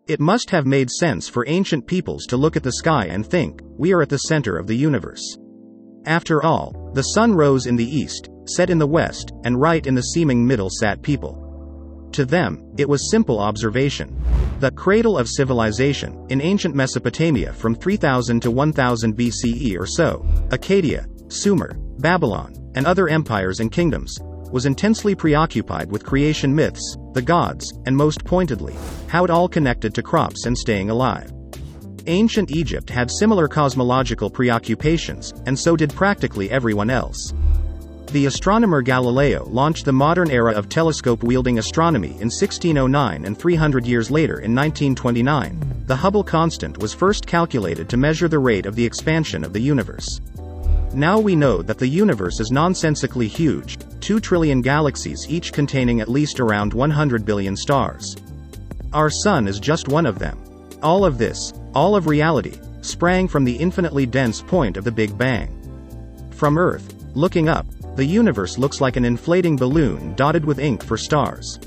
It must have made sense for ancient peoples to look at the sky and think, we are at the center of the universe. After all, the sun rose in the east, set in the west, and right in the seeming middle sat people. To them, it was simple observation. The cradle of civilization, in ancient Mesopotamia from 3000 to 1000 BCE or so, Akkadian, Sumer, Babylon, and other empires and kingdoms, was intensely preoccupied with creation myths, the gods, and most pointedly, how it all connected to crops and staying alive. Ancient Egypt had similar cosmological preoccupations, and so did practically everyone else. The astronomer Galileo launched the modern era of telescope-wielding astronomy in 1609, and 300 years later in 1929, the Hubble constant was first calculated to measure the rate of the expansion of the universe. Now we know that the universe is nonsensically huge, 2 trillion galaxies each containing at least around 100 billion stars. Our sun is just one of them. All of this, all of reality, sprang from the infinitely dense point of the Big Bang. From Earth, looking up, the universe looks like an inflating balloon dotted with ink for stars.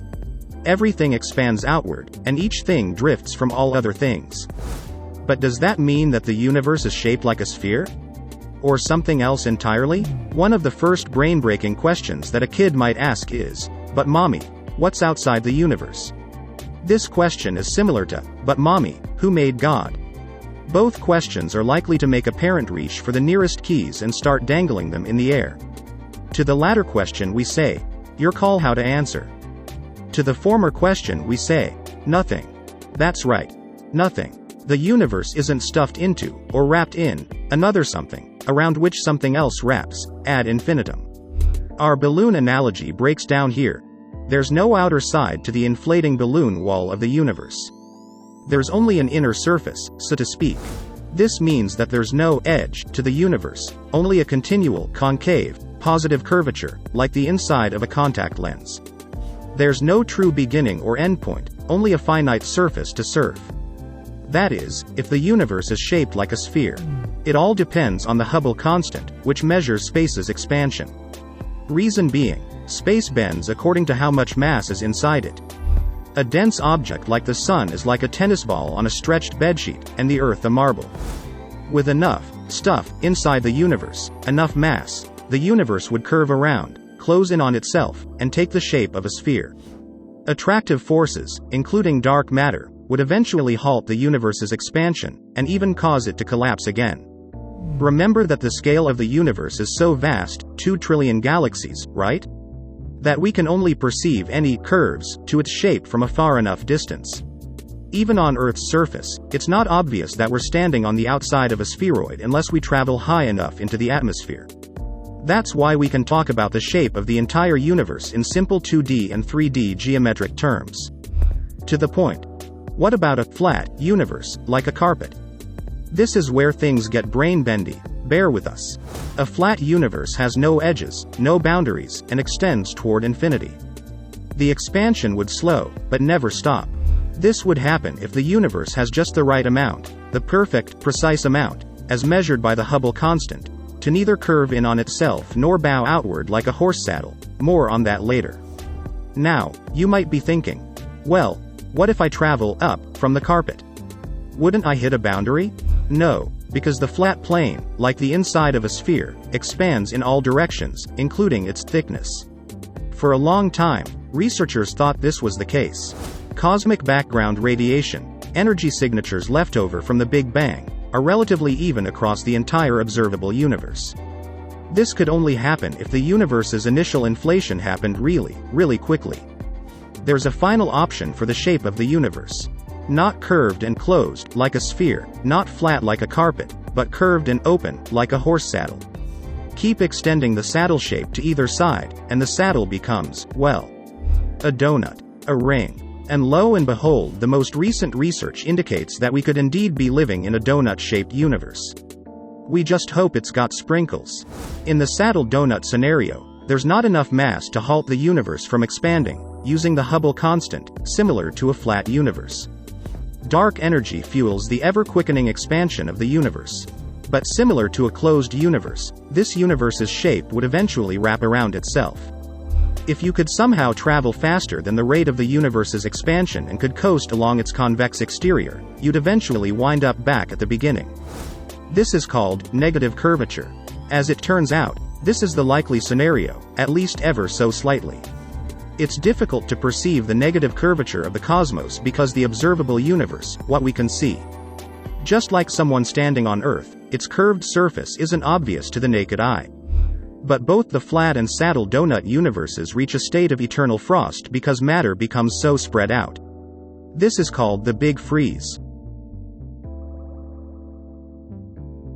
Everything expands outward, and each thing drifts from all other things. But does that mean that the universe is shaped like a sphere? Or something else entirely? One of the first brain-breaking questions that a kid might ask is, "But mommy, what's outside the universe?" This question is similar to, "But mommy, who made God?" Both questions are likely to make a parent reach for the nearest keys and start dangling them in the air. To the latter question we say, "Your call, how to answer." To the former question we say, "Nothing." That's right. Nothing. The universe isn't stuffed into, or wrapped in, another something, around which something else wraps, ad infinitum. Our balloon analogy breaks down here. There's no outer side to the inflating balloon wall of the universe. There's only an inner surface, so to speak. This means that there's no edge to the universe, only a continual, concave, positive curvature, like the inside of a contact lens. There's no true beginning or endpoint, only a finite surface to surf. That is, if the universe is shaped like a sphere. It all depends on the Hubble constant, which measures space's expansion. Reason being, space bends according to how much mass is inside it. A dense object like the sun is like a tennis ball on a stretched bedsheet, and the Earth a marble. With enough stuff inside the universe, enough mass, the universe would curve around, close in on itself, and take the shape of a sphere. Attractive forces, including dark matter, would eventually halt the universe's expansion, and even cause it to collapse again. Remember that the scale of the universe is so vast, 2 trillion galaxies, right? That we can only perceive any curves to its shape from a far enough distance. Even on Earth's surface, it's not obvious that we're standing on the outside of a spheroid unless we travel high enough into the atmosphere. That's why we can talk about the shape of the entire universe in simple 2D and 3D geometric terms. To the point. What about a flat universe, like a carpet? This is where things get brain-bendy. Bear with us. A flat universe has no edges, no boundaries, and extends toward infinity. The expansion would slow, but never stop. This would happen if the universe has just the right amount, the perfect, precise amount, as measured by the Hubble constant, to neither curve in on itself nor bow outward like a horse saddle. More on that later. Now, you might be thinking, well, what if I travel up from the carpet? Wouldn't I hit a boundary? No, because the flat plane, like the inside of a sphere, expands in all directions, including its thickness. For a long time, researchers thought this was the case. Cosmic background radiation, energy signatures left over from the Big Bang, are relatively even across the entire observable universe. This could only happen if the universe's initial inflation happened really, really quickly. There's a final option for the shape of the universe. Not curved and closed, like a sphere, not flat like a carpet, but curved and open, like a horse saddle. Keep extending the saddle shape to either side, and the saddle becomes, well, a donut, a ring. And lo and behold, the most recent research indicates that we could indeed be living in a donut-shaped universe. We just hope it's got sprinkles. In the saddle donut scenario, there's not enough mass to halt the universe from expanding, using the Hubble constant, similar to a flat universe. Dark energy fuels the ever-quickening expansion of the universe. But similar to a closed universe, this universe's shape would eventually wrap around itself. If you could somehow travel faster than the rate of the universe's expansion and could coast along its convex exterior, you'd eventually wind up back at the beginning. This is called negative curvature. As it turns out, this is the likely scenario, at least ever so slightly. It's difficult to perceive the negative curvature of the cosmos because the observable universe, what we can see. Just like someone standing on Earth, its curved surface isn't obvious to the naked eye. But both the flat and saddle donut universes reach a state of eternal frost because matter becomes so spread out. This is called the Big Freeze.